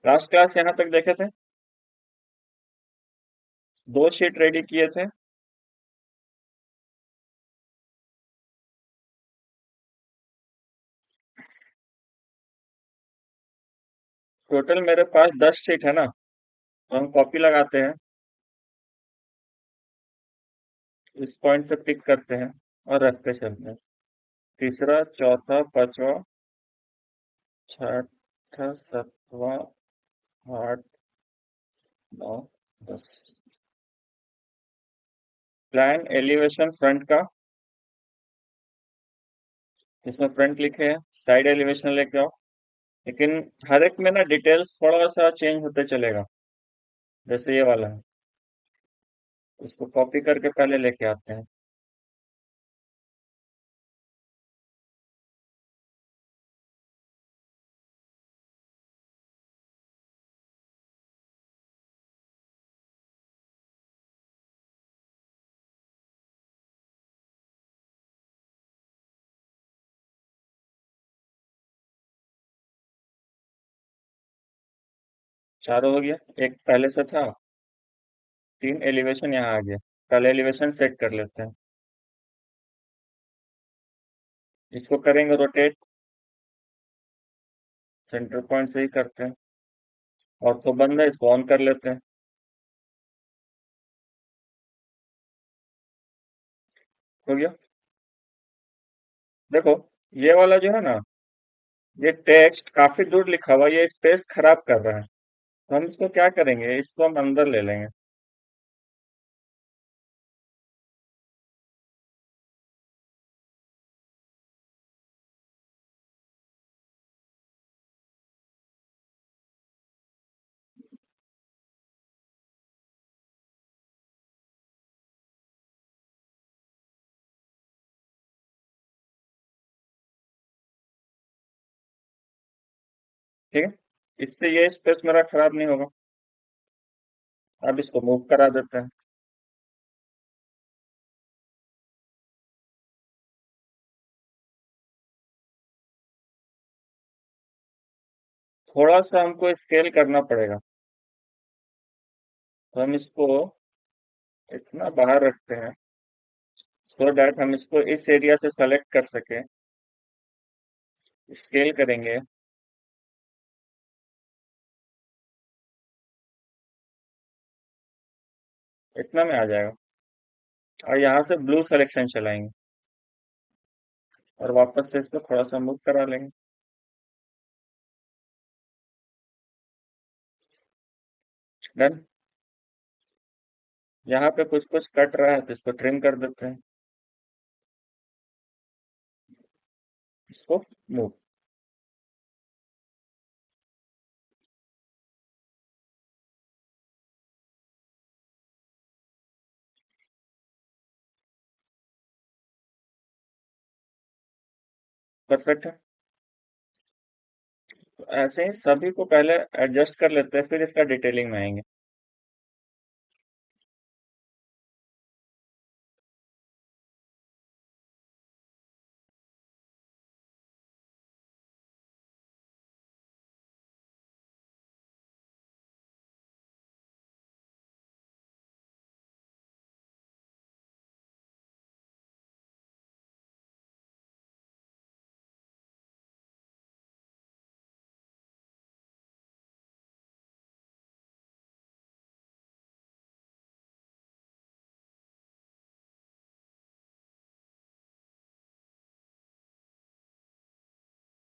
Last class यहाँ तक देखे थे। दो शीट रेडी किए थे। टोटल मेरे पास 10 शीट है ना, तो हम कॉपी लगाते हैं, इस पॉइंट से पिक करते हैं और रखते चलते हैं। तीसरा, चौथा, पांचवा, छठा, सातवां, आठ, नौ, 10। प्लान एलिवेशन फ्रंट का, इसमें फ्रंट लिखे हैं, साइड एलिवेशन लेके आओ। लेकिन हर एक में ना डिटेल्स थोड़ा सा चेंज होते चलेगा। जैसे ये वाला है, इसको कॉपी करके पहले लेके आते हैं। चारों हो गया, एक पहले से था। तीन एलिवेशन यहाँ आ गया। पहले एलिवेशन सेट कर लेते हैं। इसको करेंगे रोटेट, सेंटर पॉइंट से ही करते हैं। और तो बंद है, इसको ऑन कर लेते हैं। हो गया। देखो, ये वाला जो है ना, ये टेक्स्ट काफी दूर लिखा हुआ है, ये स्पेस खराब कर रहा है। तो हम इसको क्या करेंगे, इसको हम अंदर ले लेंगे। ठीक है, इससे ये स्पेस मेरा खराब नहीं होगा। अब इसको मूव करा देते हैं। थोड़ा सा हमको स्केल करना पड़ेगा। तो हम इसको इतना बाहर रखते हैं, सो डैट हम इसको इस एरिया से सेलेक्ट कर सके। स्केल करेंगे, इतना में आ जाएगा। और यहाँ से ब्लू सिलेक्शन चलाएंगे और वापस से इसको थोड़ा सा मूव करा लेंगे। डन। यहाँ पे कुछ कुछ कट रहा है, तो इसको ट्रिम कर देते हैं। इसको मूव। परफेक्ट है। तो ऐसे ही सभी को पहले एडजस्ट कर लेते हैं, फिर इसका डिटेलिंग में आएंगे।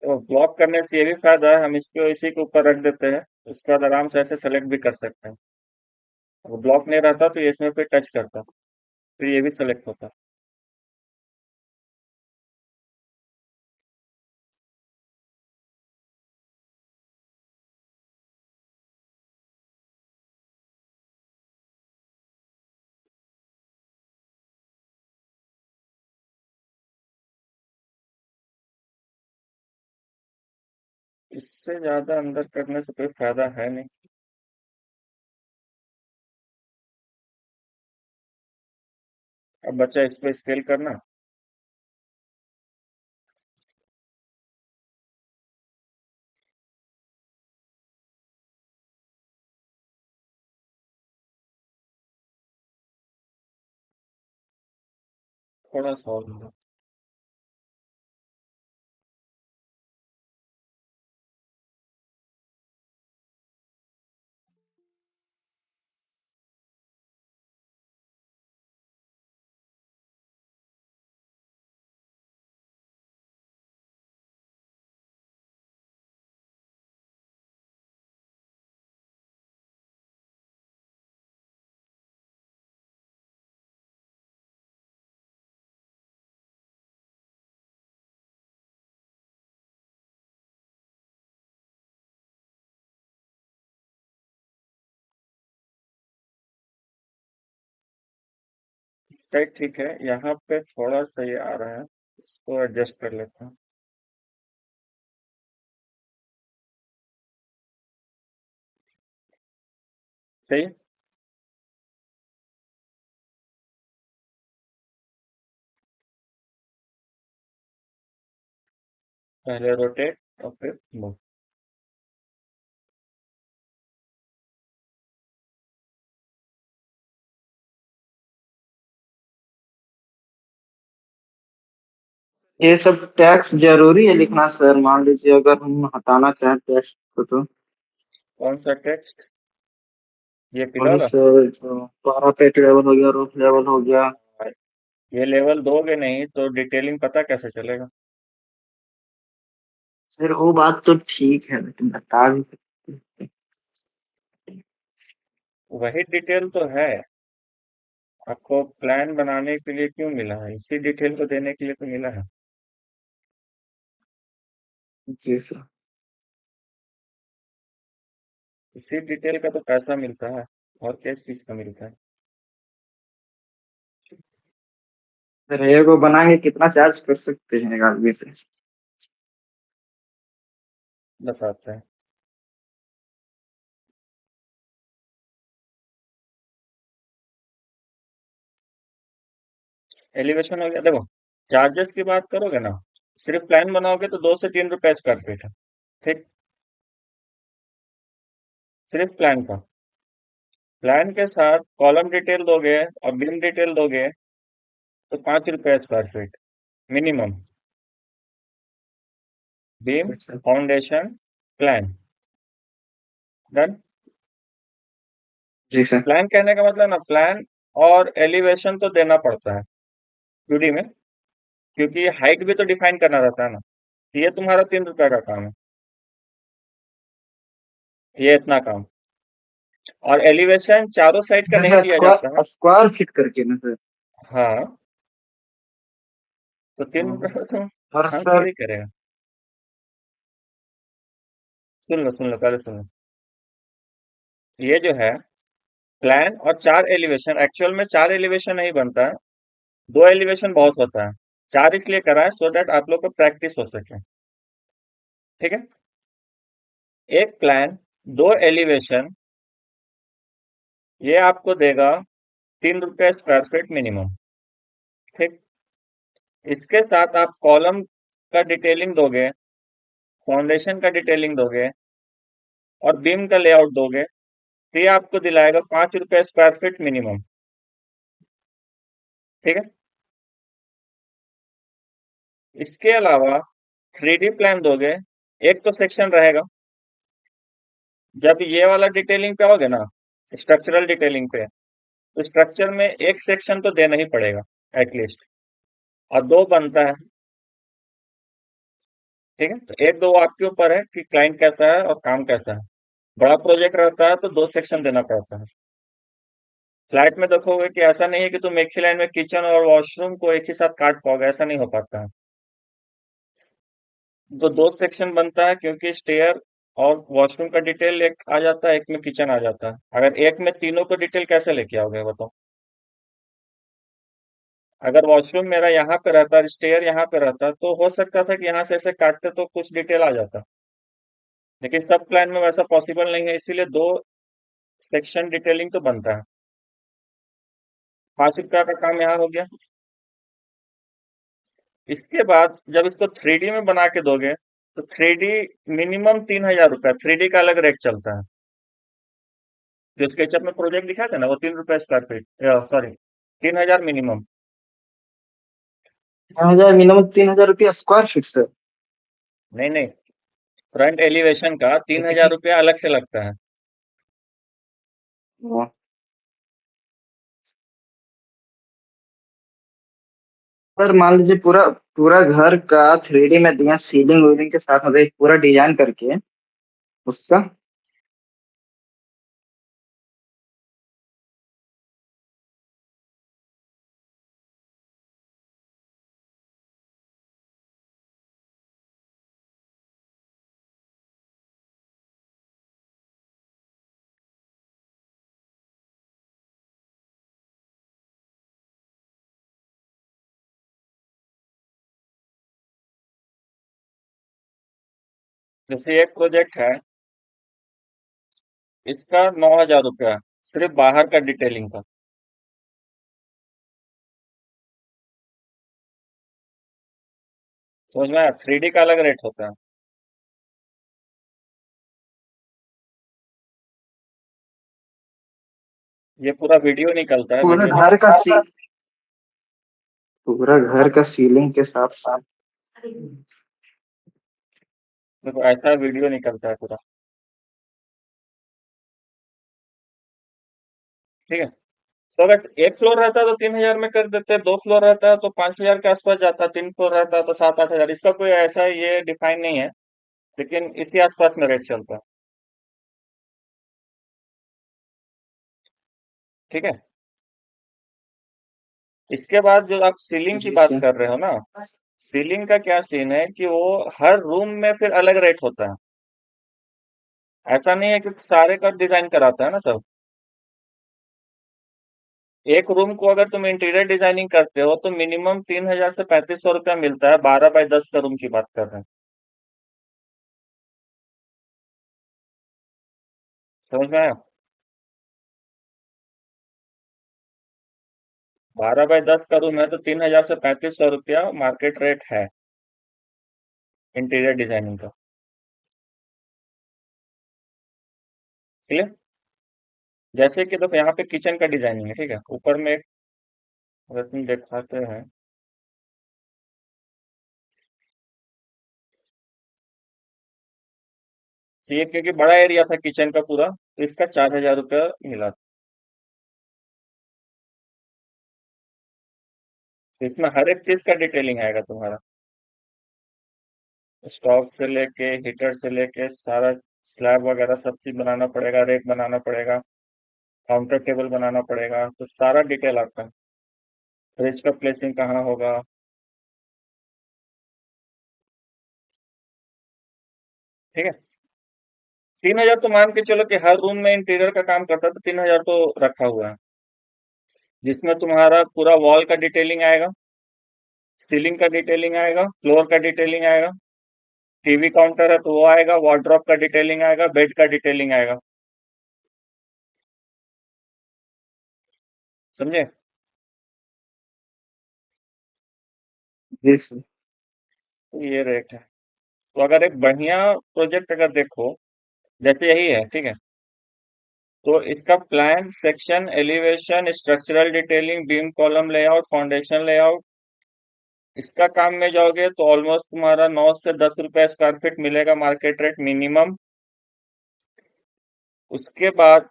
तो ब्लॉक करने से ये भी फायदा है, हम इसको इसी के ऊपर रख देते हैं। उसके बाद आराम से ऐसे सेलेक्ट भी कर सकते हैं। अगर ब्लॉक नहीं रहता तो ये इसमें पे टच करता, फिर ये भी सेलेक्ट होता। इससे ज्यादा अंदर करने से कोई फायदा है नहीं। अब बच्चा इसको स्केल करना। थोड़ा सा और मिला। साइड ठीक है, यहाँ पे थोड़ा सा ये आ रहा है, इसको एडजस्ट कर लेते हैं। सही है? पहले रोटेट और फिर मूव। ये सब टैक्स जरूरी है लिखना सर? मान लीजिए अगर हम हटाना चाहें टैक्स को तो। कौन सा टेक्स्ट? ये पिला वही वाला? सर, जो पारापेट लेवल हो गया, रूफ लेवल हो गया। ये लेवल दोगे नहीं तो डिटेलिंग पता कैसे चलेगा? सर वो बात तो ठीक है, लेकिन बता भी सकते हैं। वही डिटेल तो है। आपको प्लान बनाने के लिए क्यों मिला है? इसी डिटेल को देने के लिए तो मिला है। जी सर। इसी डिटेल का तो पैसा मिलता है, और किस चीज का मिलता है? सर ये को बनाएंगे कितना चार्ज कर सकते हैं आदमी से? बताते हैं। एलिवेशन हो गया, देखो। चार्जेस की बात करोगे ना, सिर्फ प्लान बनाओगे तो 2 से 3 रुपए स्क्वायर फीट है। ठीक। सिर्फ प्लान का। प्लान के साथ कॉलम डिटेल दोगे और बीम डिटेल दोगे तो 5 रुपए स्क्वायर फीट मिनिमम। बीम, अच्छा। Foundation, plan. डन। जी सर। प्लान कहने का मतलब ना, प्लान और एलिवेशन तो देना पड़ता है 2D में, क्योंकि ये हाइट भी तो डिफाइन करना रहता है ना। ये तुम्हारा 3 रुपए का काम है, ये इतना काम। और एलिवेशन चारों साइड का नहीं सर दिया जाता है। स्क्वायर स्क्वायर फिट करके ना सर? हाँ। तो तीन हाँ। रुपए का तुम और काम सर। थोड़ी करेगा। सुन लो पहले सुन लो। ये जो है प्लान और 4 एलिवेशन, एक्चुअल में 4 एलिवेशन नहीं बनता है। 2 एलिवेशन बहुत होता है। 4 इसलिए करा है सो दैट आप लोग को प्रैक्टिस हो सके। ठीक है। एक प्लान, 2 एलिवेशन, ये आपको देगा 3 रुपए स्क्वायर फीट मिनिमम। ठीक। इसके साथ आप कॉलम का डिटेलिंग दोगे, फाउंडेशन का डिटेलिंग दोगे और बीम का लेआउट दोगे तो ये आपको दिलाएगा 5 रुपए स्क्वायर फीट मिनिमम। ठीक है। इसके अलावा 3D प्लान दोगे, एक तो सेक्शन रहेगा। जब ये वाला डिटेलिंग पे आओगे ना, स्ट्रक्चरल डिटेलिंग पे, तो स्ट्रक्चर में एक सेक्शन तो देना ही पड़ेगा एटलीस्ट। और दो बनता है। ठीक है, तो एक दो आपके ऊपर है कि क्लाइंट कैसा है और काम कैसा है। बड़ा प्रोजेक्ट रहता है तो 2 सेक्शन देना पड़ता है। फ्लैट में देखोगे कि ऐसा नहीं है कि तुम एक ही लाइन में किचन और वॉशरूम को एक ही साथ काट पाओगे, ऐसा नहीं हो पाता है। तो 2 सेक्शन बनता है क्योंकि स्टेयर और वॉशरूम का डिटेल एक आ जाता है, एक में किचन आ जाता है। अगर एक में तीनों को डिटेल कैसे लेके आओगे बताओ? अगर वॉशरूम मेरा यहाँ पे रहता, स्टेयर यहाँ पे रहता, तो हो सकता था कि यहाँ से ऐसे काटते तो कुछ डिटेल आ जाता। लेकिन सब प्लान में वैसा पॉसिबल नहीं है, इसीलिए 2 सेक्शन डिटेलिंग तो बनता है। 5 रुपया का काम यहाँ हो गया। इसके बाद जब इसको 3D में बना के दोगे तो 3D मिनिमम 3,000 रुपया, 3D का अलग रेट चलता है। जो स्केचअप में प्रोजेक्ट दिखा था ना, वो 3 रुपए square feet, sorry, 3,000 minimum. Minimum 3,000 रुपया स्क्वायर फीट से। नहीं नहीं, फ्रंट एलिवेशन का तीन जैसे हजार कि रुपया अलग से लगता है। वो, पर मान लीजिए पूरा पूरा घर का 3D में दिया, सीलिंग वीलिंग के साथ मतलब एक पूरा डिजाइन करके उसका। जैसे एक प्रोजेक्ट है, इसका 9,000 रुपया सिर्फ बाहर का डिटेलिंग का। समझ में आया? 3D का अलग रेट होता है। ये पूरा वीडियो निकलता है, पूरा वीडियो घर का निकलता है। पूरा घर का सीलिंग के साथ साथ। देखो ऐसा वीडियो निकलता है पूरा। ठीक है। तो अगर एक फ्लोर रहता है तो 3,000 में कर देते, 2 फ्लोर रहता है तो 5,000 के आसपास जाता, 3 फ्लोर रहता है तो 7-8 हजार। इसका कोई ऐसा ये डिफाइन नहीं है, लेकिन इसी आसपास में रेट चलता है। ठीक है। इसके बाद जो आप सीलिंग की जी बात सर। कर रहे हो ना, सीलिंग का क्या सीन है कि वो हर रूम में फिर अलग रेट होता है। ऐसा नहीं है कि सारे का डिजाइन कराता है ना सब। एक रूम को अगर तुम इंटीरियर डिजाइनिंग करते हो तो मिनिमम 3,000 से 3,500 रुपया मिलता है, 12 बाई 10 का रूम की बात कर रहे हैं। समझ में आया? 12 बाई 10 का रूम है तो 3,000 से 3,500 रुपया मार्केट रेट है इंटीरियर डिजाइनिंग का। क्लियर? जैसे कि देखो यहाँ पे किचन का डिजाइनिंग है, ठीक है, ऊपर में एक, अगर तुम दिखाते हैं, तो ये क्योंकि बड़ा एरिया था किचन का पूरा, तो इसका 4,000 रुपया मिला। तो इसमें हर एक चीज का डिटेलिंग आएगा तुम्हारा, स्टॉक से लेके हीटर से लेके सारा, स्लैब वगैरह सब चीज बनाना पड़ेगा, रेक बनाना पड़ेगा, काउंटर टेबल बनाना पड़ेगा, तो सारा डिटेल आता है। फ्रिज का प्लेसिंग कहाँ होगा। ठीक है। 3,000 तो मान के चलो कि हर रूम में इंटीरियर का काम करता है, तो 3,000 तो रखा हुआ है, जिसमें तुम्हारा पूरा वॉल का डिटेलिंग आएगा, सीलिंग का डिटेलिंग आएगा, फ्लोर का डिटेलिंग आएगा, टीवी काउंटर है तो वो आएगा, वार्डरोब का डिटेलिंग आएगा, बेड का डिटेलिंग आएगा। समझे? जी सर। तो ये रेट है। तो अगर एक बढ़िया प्रोजेक्ट अगर देखो, जैसे यही है, ठीक है, तो इसका plan, section, elevation, structural detailing, beam column layout, foundation layout, इसका काम में जाओगे तो ऑलमोस्ट तुम्हारा 9 से 10 रुपए स्क्वायर फीट मिलेगा मार्केट रेट मिनिमम। उसके बाद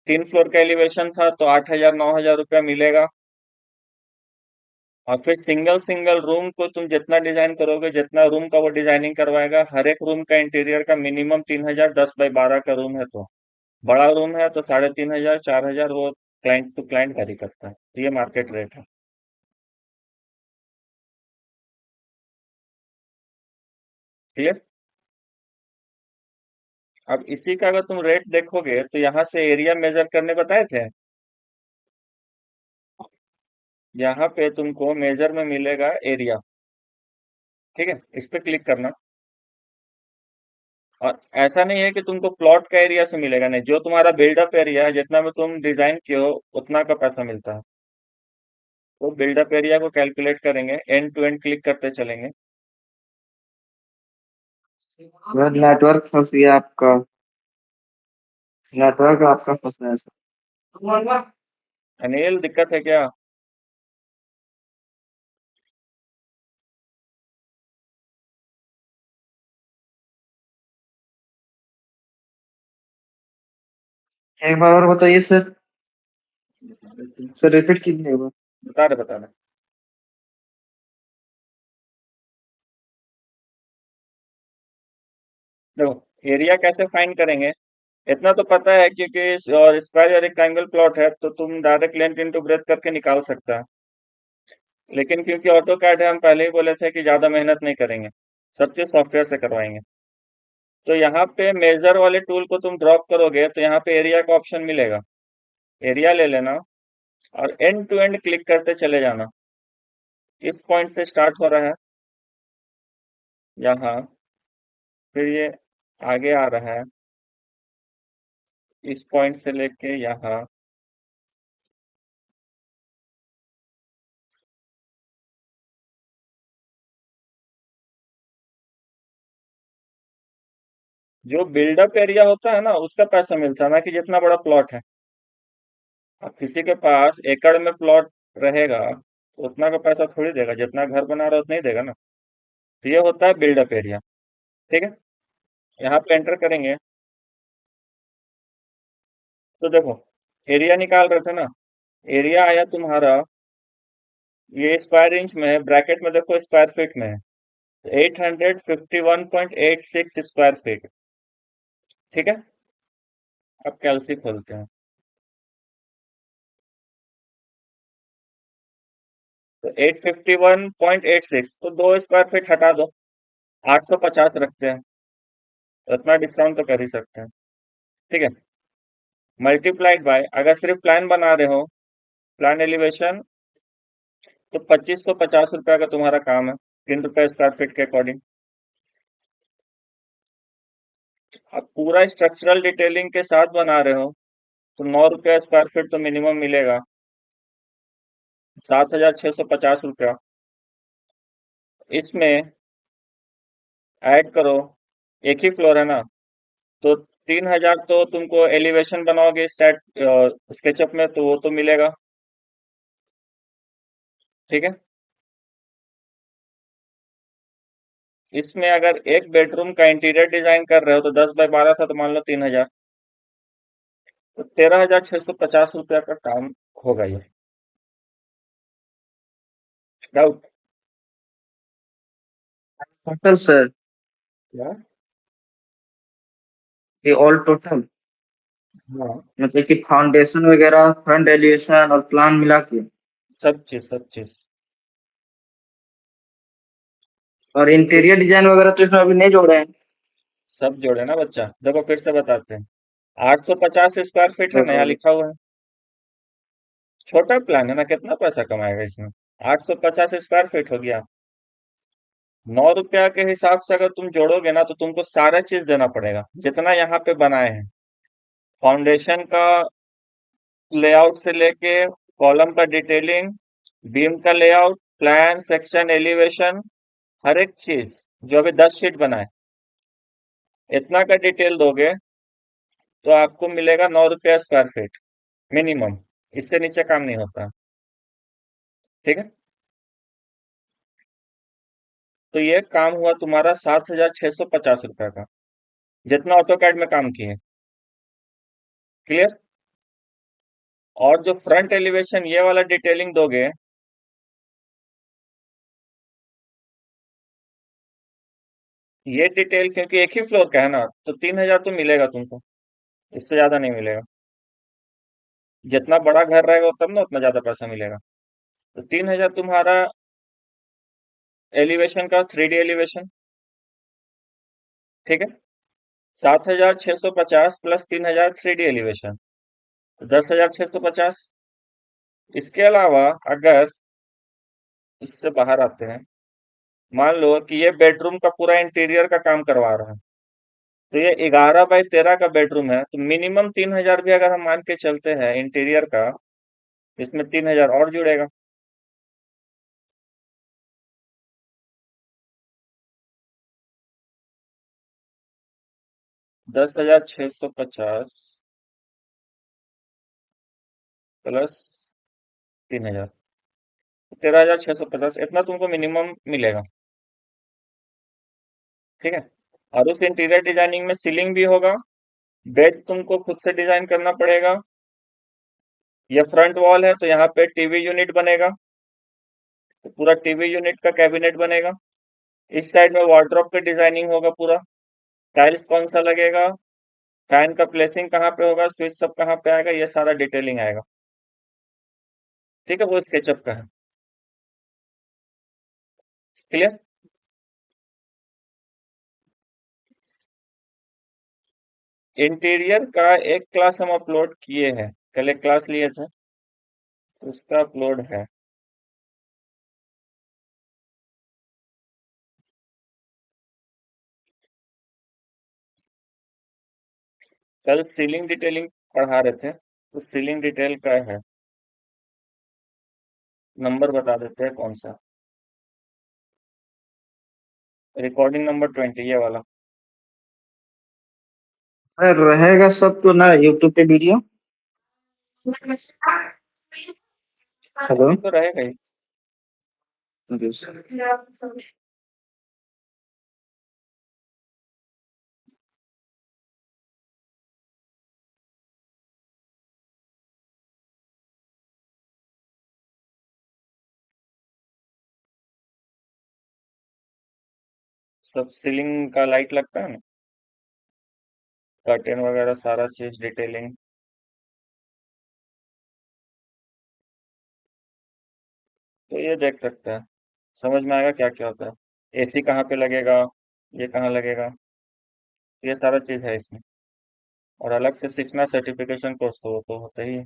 3 फ्लोर का एलिवेशन था तो 8,000 9,000 रुपया मिलेगा। और फिर सिंगल सिंगल रूम को तुम जितना डिजाइन करोगे, जितना रूम का वो डिजाइनिंग करवाएगा, हर एक रूम का इंटीरियर का मिनिमम 3,000, 10 बाई 12 का रूम है तो, बड़ा रूम है तो 3,500 4,000, वो क्लाइंट टू क्लाइंट वैरी करता है। तो ये मार्केट रेट है। क्लियर? अब इसी का अगर तुम रेट देखोगे तो यहाँ से एरिया मेजर करने बताए थे, यहाँ पे तुमको मेजर में मिलेगा एरिया। ठीक है, इस पे क्लिक करना। और ऐसा नहीं है कि तुमको प्लॉट का एरिया से मिलेगा, नहीं, जो तुम्हारा बिल्डअप एरिया है जितना में तुम डिजाइन किए हो उतना का पैसा मिलता है। तो बिल्डअप एरिया को कैलकुलेट करेंगे, एंड टू एंड क्लिक करते चलेंगे। सर नेटवर्क फंस गया आपका। नेटवर्क आपका फंस गया सर। अनिल, दिक्कत है क्या? एक बार और बताइए सर। बता रहे सर रिपीट कीजिए एक बार। बता रहे। देखो एरिया कैसे फाइंड करेंगे, इतना तो पता है क्योंकि स्क्वायर या रेक्टेंगल प्लॉट है तो तुम डायरेक्ट लेंथ इनटू ब्रेथ करके निकाल सकता है। लेकिन क्योंकि ऑटो कैड है, हम पहले ही बोले थे कि ज्यादा मेहनत नहीं करेंगे, सब चीज सॉफ्टवेयर से करवाएंगे। तो यहाँ पे मेजर वाले टूल को तुम ड्रॉप करोगे तो यहाँ पे एरिया का ऑप्शन मिलेगा। एरिया ले लेना और एंड टू एंड क्लिक करते चले जाना। इस पॉइंट से स्टार्ट हो रहा है यहाँ, फिर ये आगे आ रहा है इस पॉइंट से लेके यहाँ। जो बिल्डअप एरिया होता है ना उसका पैसा मिलता है, ना कि जितना बड़ा प्लॉट है। अब किसी के पास एकड़ में प्लॉट रहेगा तो उतना का पैसा थोड़ी देगा, जितना घर बना रहा है उतना ही देगा ना। तो ये होता है बिल्डअप एरिया। ठीक है, यहाँ पे एंटर करेंगे तो देखो एरिया निकाल रहे थे ना, एरिया आया तुम्हारा, ये स्क्वायर इंच में है, ब्रैकेट में देखो स्क्वायर फीट में है, 851.86 स्क्वायर फीट। ठीक है, अब कैलसी खोलते हैं। तो 851.86 तो 2 स्क्वायर फीट हटा दो, 850 रखते हैं। तो इतना डिस्काउंट तो कर ही सकते हैं। ठीक है, मल्टीप्लाइड बाय, अगर सिर्फ प्लान बना रहे हो, प्लान एलिवेशन, तो 2550 रुपया का तुम्हारा काम है, 3 रुपए स्क्वायर फीट के अकॉर्डिंग। अब पूरा स्ट्रक्चरल डिटेलिंग के साथ बना रहे हो तो 9 रुपया स्क्वायर फीट तो मिनिमम मिलेगा, 7650 रुपया। इसमें ऐड करो, एक ही फ्लोर है ना, तो 3000 तो तुमको एलिवेशन बनाओगे स्टैट स्केचअप में तो वो तो मिलेगा। ठीक है, इसमें अगर एक बेडरूम का इंटीरियर डिजाइन कर रहे हो तो 10 बाय 12 था, तो मान लो 3000, तो 13650 रुपया का काम होगा ये। डाउट? टोटल सर, क्या? ये ऑल टोटल हाँ, मतलब कि फाउंडेशन वगैरह, फ्रंट एलिवेशन और प्लान मिला के। सब चीज। और इस इंटीरियर डिजाइन वगैरह तो इसमें अभी नहीं जोड़े हैं। सब जोड़े ना बच्चा, देखो फिर से बताते हैं। 850 स्क्वायर फीट है ना, यहाँ तो लिखा हुआ है। छोटा प्लान है ना, कितना पैसा कमाएगा इसमें। 850 स्क्वायर फीट हो गया। 9 रुपया के हिसाब से अगर तुम जोड़ोगे ना तो तुमको सारा चीज देना पड़ेगा जितना यहाँ पे बनाए हैं। फाउंडेशन का लेआउट से लेके कॉलम का डिटेलिंग, बीम का लेआउट, प्लान सेक्शन एलिवेशन, हर एक चीज जो अभी 10 शीट बनाए, इतना का डिटेल दोगे तो आपको मिलेगा 9 रुपया स्क्वायर फीट मिनिमम। इससे नीचे काम नहीं होता। ठीक है, तो ये काम हुआ तुम्हारा 7650 रुपया का, जितना ऑटो कैड में काम किए। क्लियर? और जो फ्रंट एलिवेशन ये वाला डिटेलिंग दोगे, ये डिटेल क्योंकि एक ही फ्लोर का है ना तो 3000 तो मिलेगा तुमको, इससे ज्यादा नहीं मिलेगा। जितना बड़ा घर रहेगा तब ना उतना ज्यादा पैसा मिलेगा। तो 3000 तुम्हारा एलिवेशन का, 3D एलिवेशन। ठीक है, 7650 प्लस 3000 3D एलिवेशन, तो 10650। इसके अलावा अगर इससे बाहर आते हैं, मान लो कि ये बेडरूम का पूरा इंटीरियर का काम करवा रहा है, तो ये 11 बाय 13 का बेडरूम है, तो मिनिमम 3000 भी अगर हम मान के चलते हैं इंटीरियर का, इसमें 3000 और जुड़ेगा। 10650 प्लस 3000, 13650, इतना तुमको मिनिमम मिलेगा। ठीक है, और उस इंटीरियर डिजाइनिंग में सीलिंग भी होगा, बेड तुमको खुद से डिजाइन करना पड़ेगा। ये फ्रंट वॉल है तो यहाँ पे टीवी यूनिट बनेगा, तो पूरा टीवी यूनिट का कैबिनेट बनेगा। इस साइड में वार्डरोब की डिजाइनिंग होगा पूरा। टाइल्स कौन सा लगेगा, फैन का प्लेसिंग कहाँ पे होगा, स्विच सब कहाँ पे आएगा, ये सारा डिटेलिंग आएगा। ठीक है, वो स्केचअप का है। क्लियर। इंटीरियर का एक क्लास हम अपलोड किए हैं, कल एक क्लास लिए थे, उसका अपलोड है। कल सीलिंग डिटेलिंग पढ़ा रहे थे, तो सीलिंग डिटेल का है, नंबर बता देते हैं कौन सा। रिकॉर्डिंग नंबर 20, ये वाला। सर रहेगा सब तो ना यूट्यूब पे वीडियो? हेलो। अभी तो रहेगा ही। जी सर। सब सीलिंग का लाइट लगता है ना, कर्टेन वगैरह सारा चीज डिटेलिंग। तो ये देख सकते हैं, समझ में आएगा क्या क्या होता है। एसी कहाँ पे लगेगा, ये कहाँ लगेगा, ये सारा चीज है इसमें। और अलग से सीखना सर्टिफिकेशन कोर्स तो वो तो होता ही है।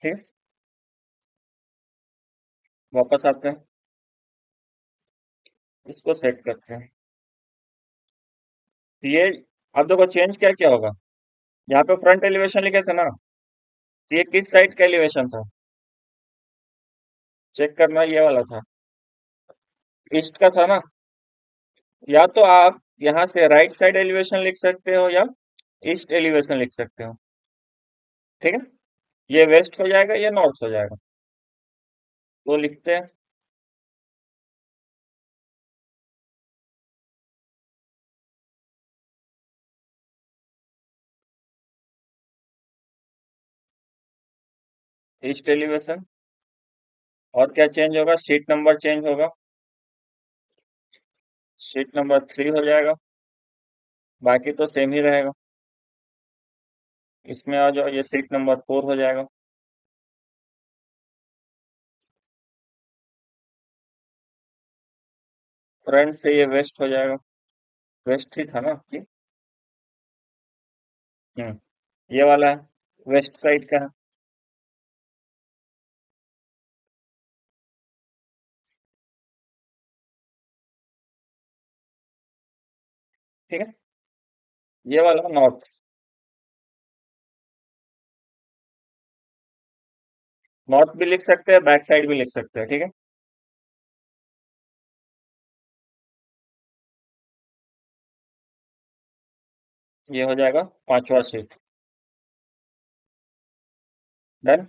ठीक है, वापस आते हैं, इसको सेट करते हैं। तो ये अब देखो चेंज क्या क्या होगा। यहाँ पे फ्रंट एलिवेशन लिखे थे ना, तो ये किस साइड का एलिवेशन था, चेक करना, ये वाला था, ईस्ट का था ना। या तो आप यहाँ से राइट साइड एलिवेशन लिख सकते हो या ईस्ट एलिवेशन लिख सकते हो। ठीक है, ये वेस्ट हो जाएगा, ये नॉर्थ हो जाएगा, तो लिखते हैं ईस्ट एलिवेशन। और क्या चेंज होगा, सीट नंबर चेंज होगा, सीट नंबर 3 हो जाएगा, बाकी तो सेम ही रहेगा। इसमें आ जाओ, ये सीट नंबर 4 हो जाएगा। फ्रंट से ये वेस्ट हो जाएगा, वेस्ट ही था ना जी। ये वाला है, वेस्ट साइड का है। ठीक है, ये वाला नॉर्थ। नॉर्थ भी लिख सकते हैं, बैक साइड भी लिख सकते हैं। ठीक है, ये हो जाएगा पांचवा सीट। डन,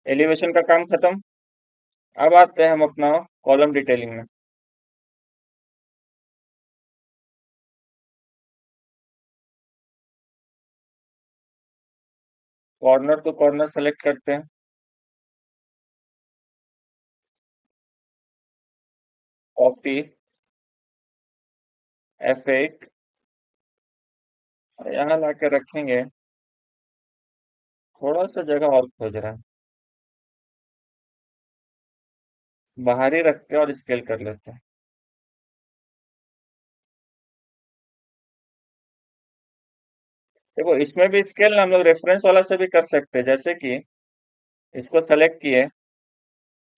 एलिवेशन का काम खत्म। अब आते हैं हम अपना कॉलम डिटेलिंग में। कॉर्नर टू कॉर्नर सेलेक्ट करते हैं, कॉपी, F8, यहाँ लाके रखेंगे। थोड़ा सा जगह और खोज रहा है, बाहर ही रखते हैं और स्केल कर लेते हैं। देखो इसमें भी स्केल ना हम लोग रेफरेंस वाला से भी कर सकते हैं, जैसे कि इसको सेलेक्ट किए,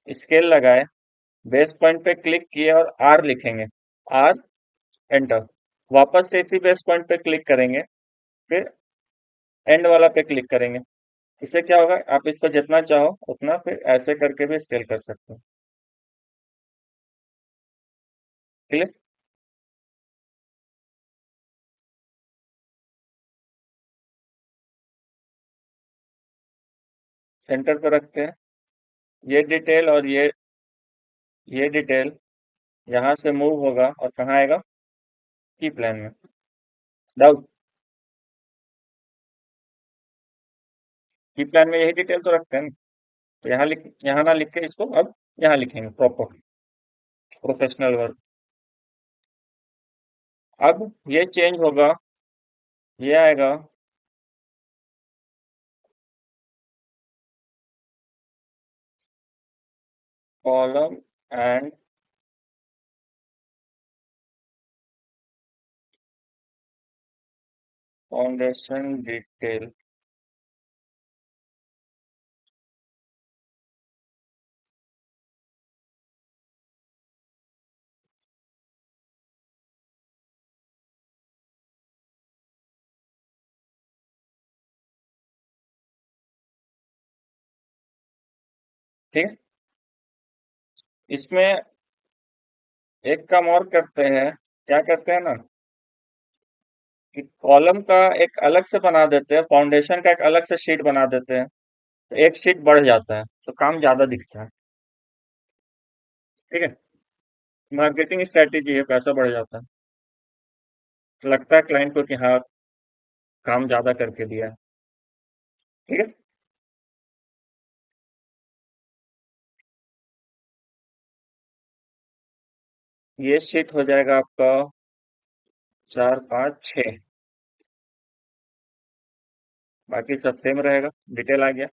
स्केल लगाए, बेस पॉइंट पे क्लिक किए और आर लिखेंगे, आर, एंटर। वापस से इसी बेस पॉइंट पे क्लिक करेंगे, फिर एंड वाला पे क्लिक करेंगे। इससे क्या होगा, आप इसको जितना चाहो उतना फिर ऐसे करके भी स्केल कर सकते हो। क्लियर। सेंटर पे रखते हैं, ये डिटेल और ये डिटेल यहाँ से मूव होगा और कहाँ आएगा? की प्लान में। डाउट? की प्लान में यही डिटेल तो रखते हैं ना। तो यहाँ ना लिख के इसको अब यहाँ लिखेंगे प्रॉपर प्रोफेशनल वर्क। अब ये चेंज होगा, ये आएगा कॉलम एंड फाउंडेशन डिटेल। ठीक है। इसमें एक काम और करते हैं, क्या करते हैं ना कि कॉलम का एक अलग से बना देते हैं, फाउंडेशन का एक अलग से शीट बना देते हैं। तो एक शीट बढ़ जाता है तो काम ज्यादा दिखता है। ठीक है। मार्केटिंग स्ट्रेटेजी है, पैसा बढ़ जाता है। तो लगता है क्लाइंट को कि हाँ, काम ज्यादा करके दिया है। ठीक है। ये शीट हो जाएगा आपका 4 5 6। बाकी सब सेम रहेगा। डिटेल आ गया।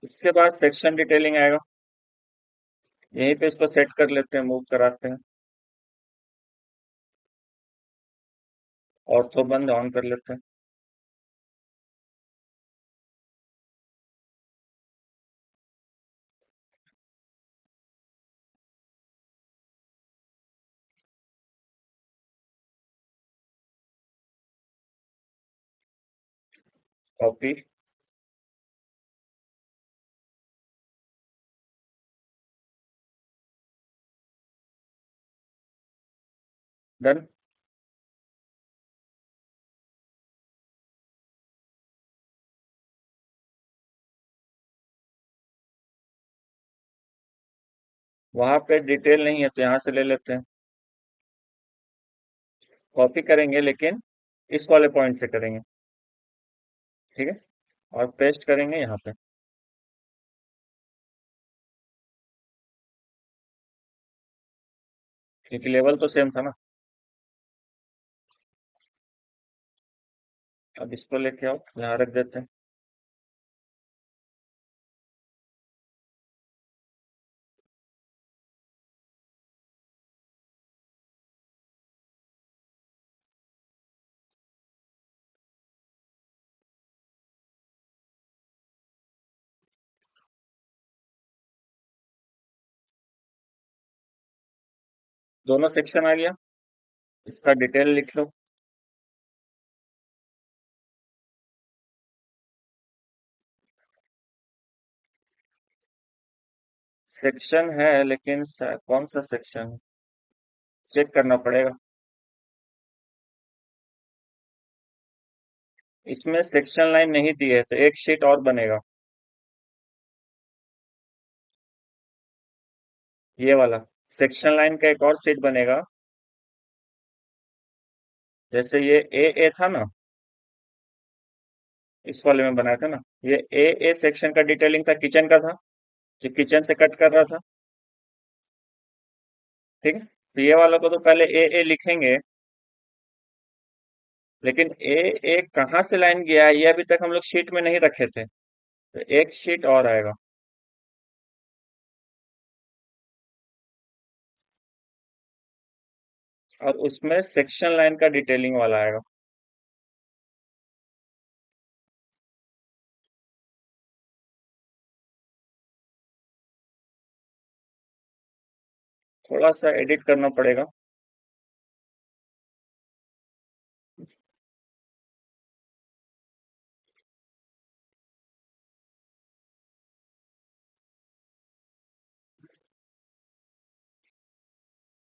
इसके बाद सेक्शन डिटेलिंग आएगा। यहीं पे इसको सेट कर लेते हैं, मूव कराते हैं। ऑर्थो बंद ऑन कर लेते हैं। कॉपी। डन। वहां पे डिटेल नहीं है तो यहाँ से ले लेते हैं। कॉपी करेंगे लेकिन इस वाले पॉइंट से करेंगे। ठीक है। और पेस्ट करेंगे यहाँ पे, क्योंकि लेवल तो सेम था ना। अब इसको लेके आओ, यहाँ रख देते हैं। दोनों सेक्शन आ गया। इसका डिटेल लिख लो। सेक्शन है लेकिन कौन सा सेक्शन है, चेक करना पड़ेगा। इसमें सेक्शन लाइन नहीं दी है तो एक शीट और बनेगा, ये वाला। सेक्शन लाइन का एक और शीट बनेगा। जैसे ये ए था ना, इस वाले में बनाया था ना। ये ए सेक्शन का डिटेलिंग था, किचन का था, जो किचन से कट कर रहा था। ठीक है। तो ये वाला को तो पहले ए लिखेंगे, लेकिन ए कहाँ से लाइन गया है ये अभी तक हम लोग शीट में नहीं रखे थे। तो एक शीट और आएगा। और उसमें सेक्शन लाइन का डिटेलिंग वाला आएगा। थोड़ा सा एडिट करना पड़ेगा।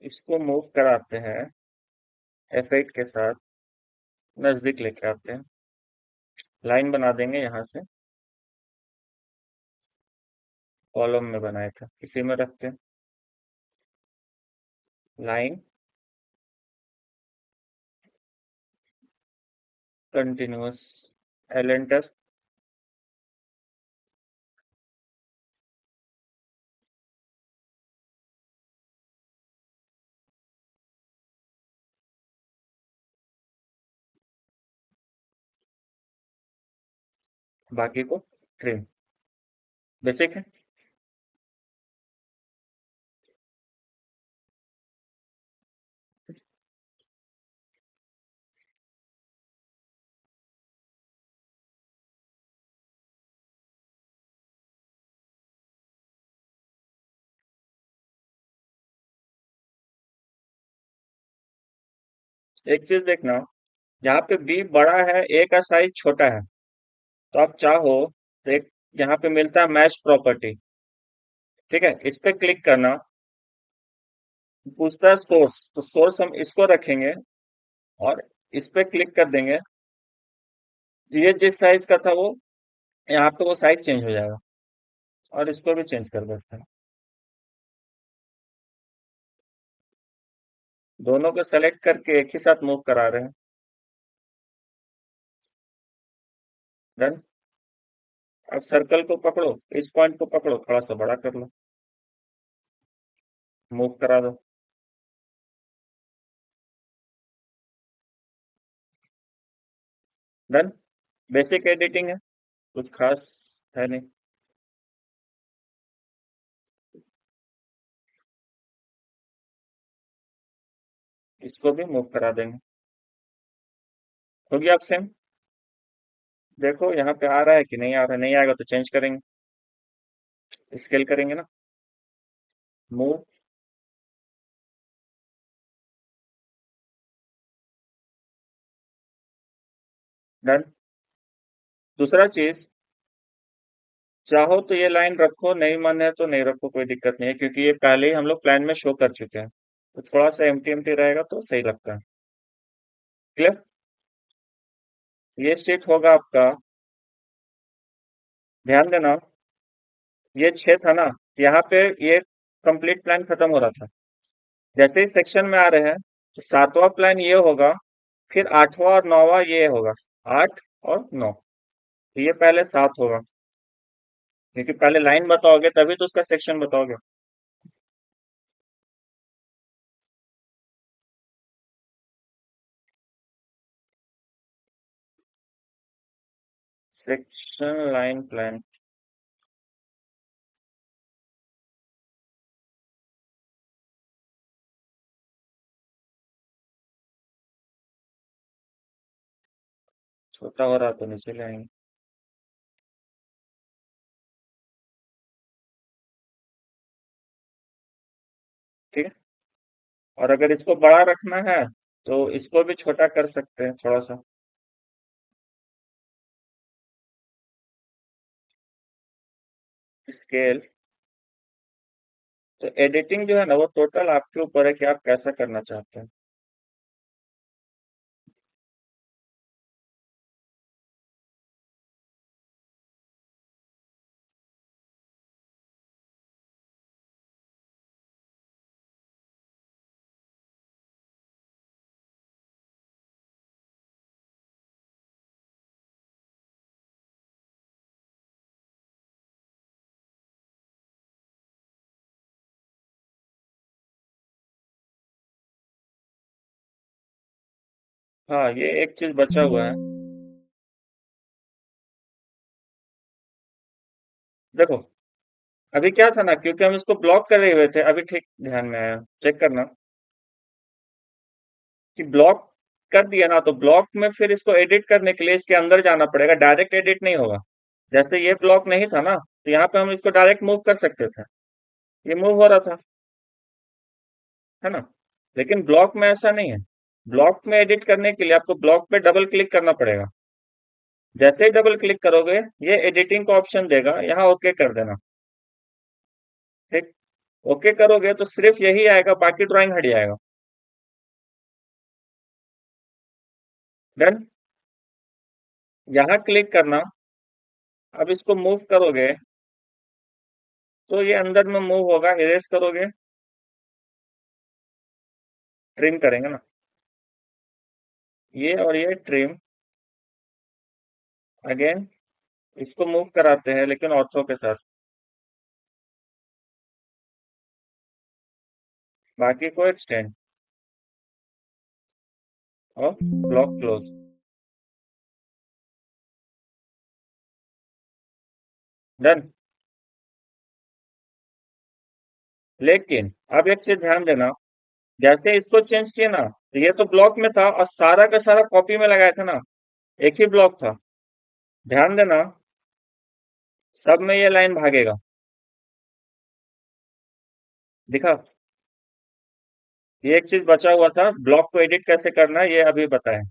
इसको मूव कराते हैं F8 के साथ, नजदीक लेके आते हैं। लाइन बना देंगे यहाँ से। कॉलम में बनाए थे, इसी में रखते हैं। लाइन कंटिन्यूअस, एलेंटर। बाकी को ट्रिम। बेसिक है। एक चीज देखना, यहाँ पे बी बड़ा है, ए का साइज छोटा है, तो आप चाहो तो एक यहाँ पे मिलता है मैच प्रॉपर्टी। ठीक है, इस पे क्लिक करना, पूछता है सोर्स, तो सोर्स हम इसको रखेंगे और इस पे क्लिक कर देंगे। ये जिस साइज का था वो, यहाँ पे वो साइज चेंज हो जाएगा। और इसको भी चेंज कर देते हैं। दोनों को सेलेक्ट करके एक ही साथ मूव करा रहे हैं। डन। अब सर्कल को पकड़ो, इस पॉइंट को पकड़ो, थोड़ा सा बड़ा कर लो, मूव करा दो। डन। बेसिक एडिटिंग है, कुछ खास है नहीं। इसको भी मूव करा देंगे। हो गया अब सेम। देखो यहाँ पे आ रहा है कि नहीं आ रहा है, नहीं आएगा तो चेंज करेंगे, स्केल करेंगे ना। मूव। डन। दूसरा चीज, चाहो तो ये लाइन रखो, नहीं मन है तो नहीं रखो, कोई दिक्कत नहीं है, क्योंकि ये पहले ही हम लोग प्लान में शो कर चुके हैं, तो थोड़ा सा एम्प्टी एम्प्टी रहेगा तो सही लगता है। क्लियर। ये शीट होगा आपका, ध्यान देना, ये 6 था ना, यहाँ पे ये कंप्लीट प्लान खत्म हो रहा था। जैसे ही सेक्शन में आ रहे हैं, तो 7वां प्लान ये होगा, फिर 8वां और 9वां ये होगा। 8 और 9, तो ये पहले 7 होगा, क्योंकि पहले लाइन बताओगे तभी तो उसका सेक्शन बताओगे। Section line plan. छोटा हो रहा तो नीचे ले आएंगे। ठीक है। और अगर इसको बड़ा रखना है तो इसको भी छोटा कर सकते हैं थोड़ा सा। स्केल। तो एडिटिंग जो है ना, वो टोटल आपके ऊपर है कि आप कैसा करना चाहते हैं। हाँ, ये एक चीज बचा हुआ है। देखो, अभी क्या था ना, क्योंकि हम इसको ब्लॉक कर रहे हुए थे, अभी ठीक ध्यान में आया, चेक करना कि ब्लॉक कर दिया ना, तो ब्लॉक में फिर इसको एडिट करने के लिए इसके अंदर जाना पड़ेगा, डायरेक्ट एडिट नहीं होगा। जैसे ये ब्लॉक नहीं था ना, तो यहाँ पे हम इसको डायरेक्ट मूव कर सकते थे, ये मूव हो रहा था, है ना। लेकिन ब्लॉक में ऐसा नहीं है। ब्लॉक में एडिट करने के लिए आपको ब्लॉक पे डबल क्लिक करना पड़ेगा। जैसे ही डबल क्लिक करोगे, ये एडिटिंग का ऑप्शन देगा, यहाँ ओके कर देना। ठीक। ओके करोगे तो सिर्फ यही आएगा, बाकी ड्राइंग हट जाएगा। डन। यहाँ क्लिक करना। अब इसको मूव करोगे, तो ये अंदर में मूव होगा, इरेज करोगे, ट्रिम करेंगे ना, ये और ये ट्रिम, अगेन इसको मूव कराते हैं लेकिन ऑर्थो के साथ, बाकी को एक्सटेंड और ब्लॉक क्लोज। डन। लेकिन अब एक चीज ध्यान देना, जैसे इसको चेंज किए ना, तो ये तो ब्लॉक में था और सारा का सारा कॉपी में लगाया था ना, एक ही ब्लॉक था। ध्यान देना, सब में ये लाइन भागेगा, दिखा। ये एक चीज बचा हुआ था, ब्लॉक को एडिट कैसे करना है ये अभी बताएं।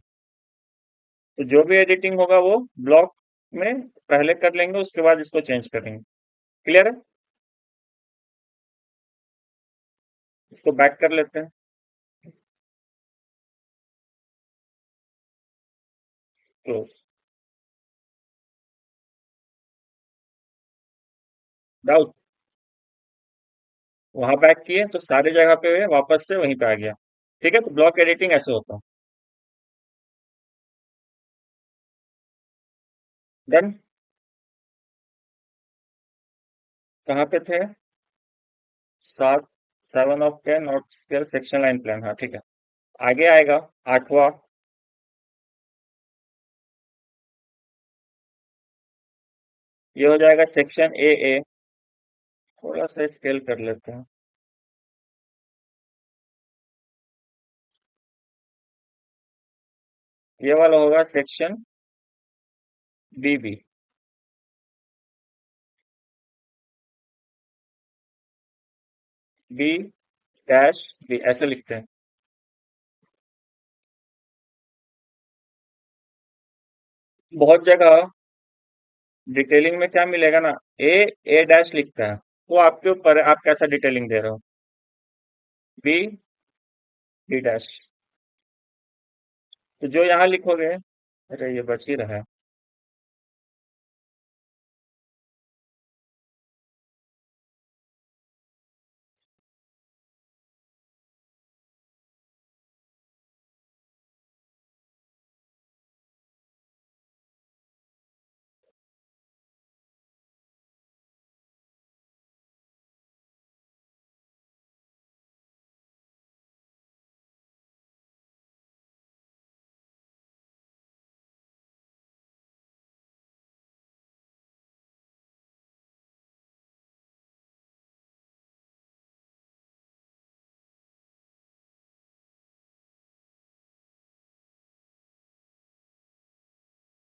तो जो भी एडिटिंग होगा वो ब्लॉक में पहले कर लेंगे, उसके बाद इसको चेंज करेंगे। क्लियर है? इसको बैक कर लेते हैं, क्लोज। डाउट? वहां बैक किए तो सारी जगह पे वापस से वहीं पे आ गया। ठीक है, तो ब्लॉक एडिटिंग ऐसे होता है। डन। कहाँ पे थे? 7 7 of 10 not scale section line plan, हाँ ठीक है। आगे आएगा 8वां, ये हो जाएगा सेक्शन ए। थोड़ा सा स्केल कर लेते हैं, ये वाला होगा section B. B dash B ऐसे लिखते हैं। बहुत जगह डिटेलिंग में क्या मिलेगा ना, ए डैश लिखता है, वो आपके ऊपर है, आप कैसा डिटेलिंग दे रहे हो। बी बी डैश, तो जो यहाँ लिखोगे, अरे ये बच ही रहा है।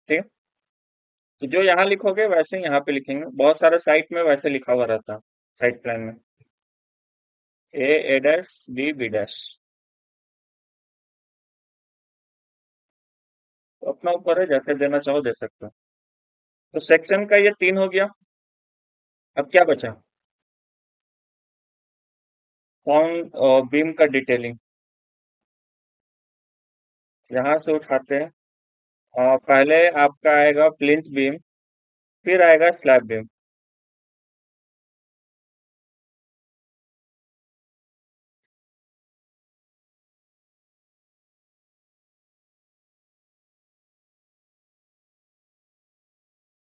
ठीक है, तो जो यहाँ लिखोगे वैसे ही यहाँ पे लिखेंगे, बहुत सारे साइट में वैसे लिखा हुआ रहता है, साइट प्लान में ए डैश बी डैश। तो अपना ऊपर है, जैसे देना चाहो दे सकते हो। तो सेक्शन का ये 3 हो गया। अब क्या बचा? कौन बीम का डिटेलिंग, यहाँ से उठाते हैं। पहले आपका आएगा प्लिंथ बीम, फिर आएगा स्लैब बीम।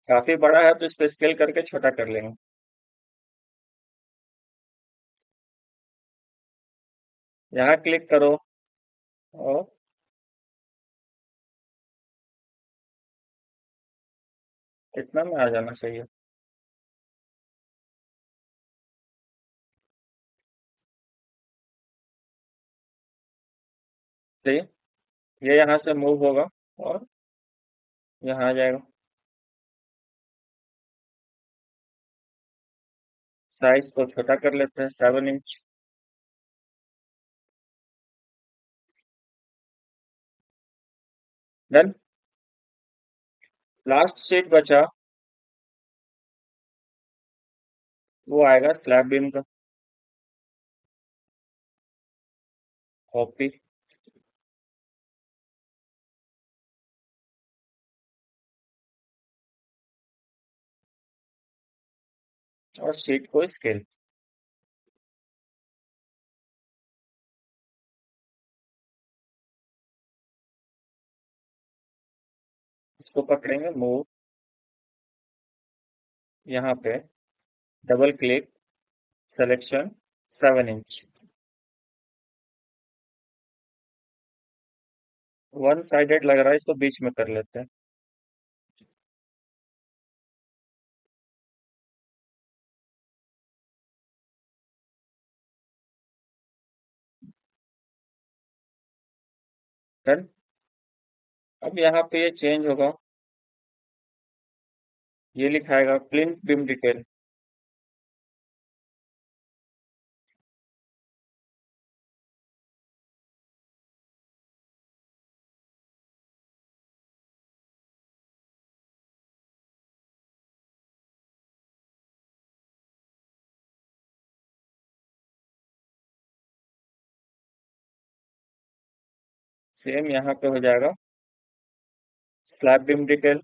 काफी बड़ा है तो इस पे स्केल करके छोटा कर लेंगे। यहाँ क्लिक करो और इतना में आ जाना चाहिए। सही, ये यहाँ से मूव होगा और यहाँ आ जाएगा। साइज को छोटा कर लेते हैं, 7 इंच। डन। लास्ट शीट बचा, वो आएगा स्लैब बीम का। कॉपी, और शीट को स्केल। इसको पकड़ेंगे मूव, यहाँ पे double click, selection 7 inch. One sided लग रहा है, इसको बीच में कर लेते हैं। डन। अब यहाँ पे ये चेंज होगा, ये लिखाएगा प्लिंथ बीम डिटेल। सेम यहाँ पे हो जाएगा स्लैब बीम डिटेल।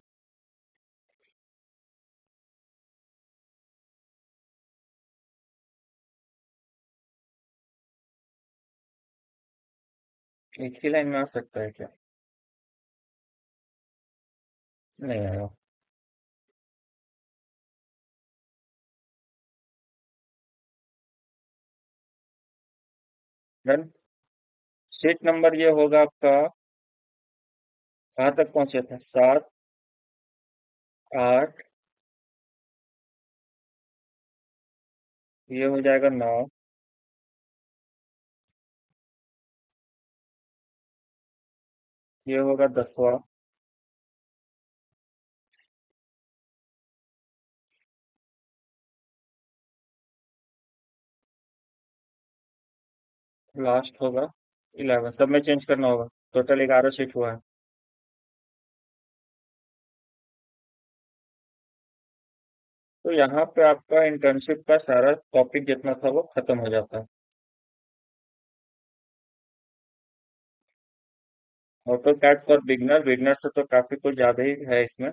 एक ही लाइन में आ सकता है क्या? नहीं आएगा। डन। शीट नंबर ये होगा आपका, कहाँ तक पहुंचे थे? 7, 8, ये हो जाएगा 9, ये होगा 10वां, लास्ट होगा 11। सब में चेंज करना होगा। टोटल 11 शीट हुआ है। तो यहाँ पे आपका इंटर्नशिप का सारा टॉपिक जितना था वो खत्म हो जाता है। AutoCAD for beginner, beginner से तो काफी कुछ ज्यादा ही है इसमें।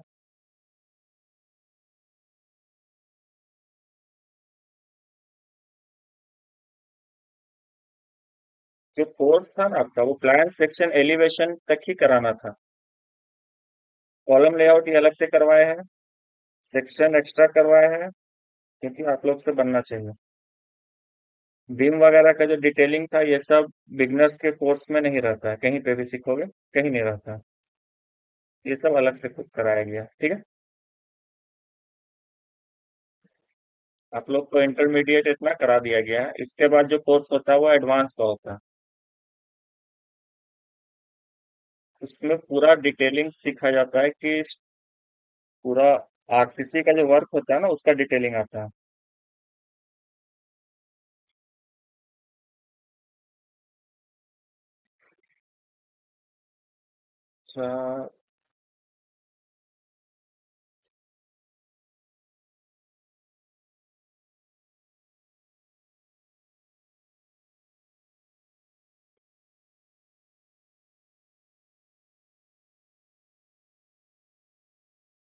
जो कोर्स था ना आपका, वो प्लान सेक्शन एलिवेशन तक ही कराना था। कॉलम लेआउट ये अलग से करवाए हैं, सेक्शन एक्स्ट्रा करवाए हैं, क्योंकि आप लोग से बनना चाहिए। बीम वगैरह का जो डिटेलिंग था ये सब बिगनर्स के कोर्स में नहीं रहता है, कहीं पे भी सीखोगे कहीं नहीं रहता है। ये सब अलग से कुछ कराया गया, ठीक है। आप लोग को इंटरमीडिएट इतना करा दिया गया है, इसके बाद जो कोर्स होता है वो एडवांस का होता है। उसमें पूरा डिटेलिंग सीखा जाता है कि पूरा आरसीसी का जो वर्क होता है ना उसका डिटेलिंग आता है। अच्छा।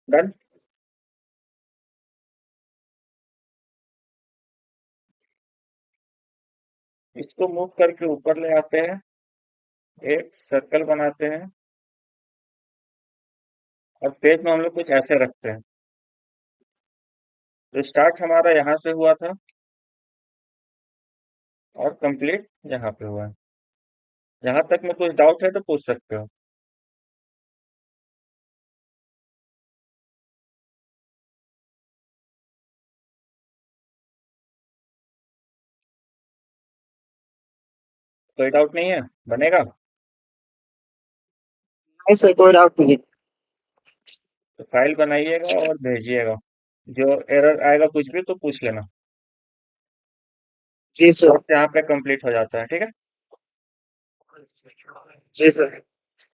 डन। इसको मूव करके ऊपर ले आते हैं, एक सर्कल बनाते हैं, और पेज में हम लोग कुछ ऐसे रखते हैं। तो स्टार्ट हमारा यहाँ से हुआ था और कंप्लीट यहाँ पे हुआ है। यहाँ तक में कुछ डाउट है तो पूछ सकते हो। कोई डाउट नहीं है? बनेगा नहीं सर, कोई डाउट नहीं। तो फाइल बनाइएगा और भेजिएगा। जो एरर आएगा कुछ भी तो पूछ लेना। जी सर। कोर्स यहाँ पे कंप्लीट हो जाता है, ठीक है। जी सर।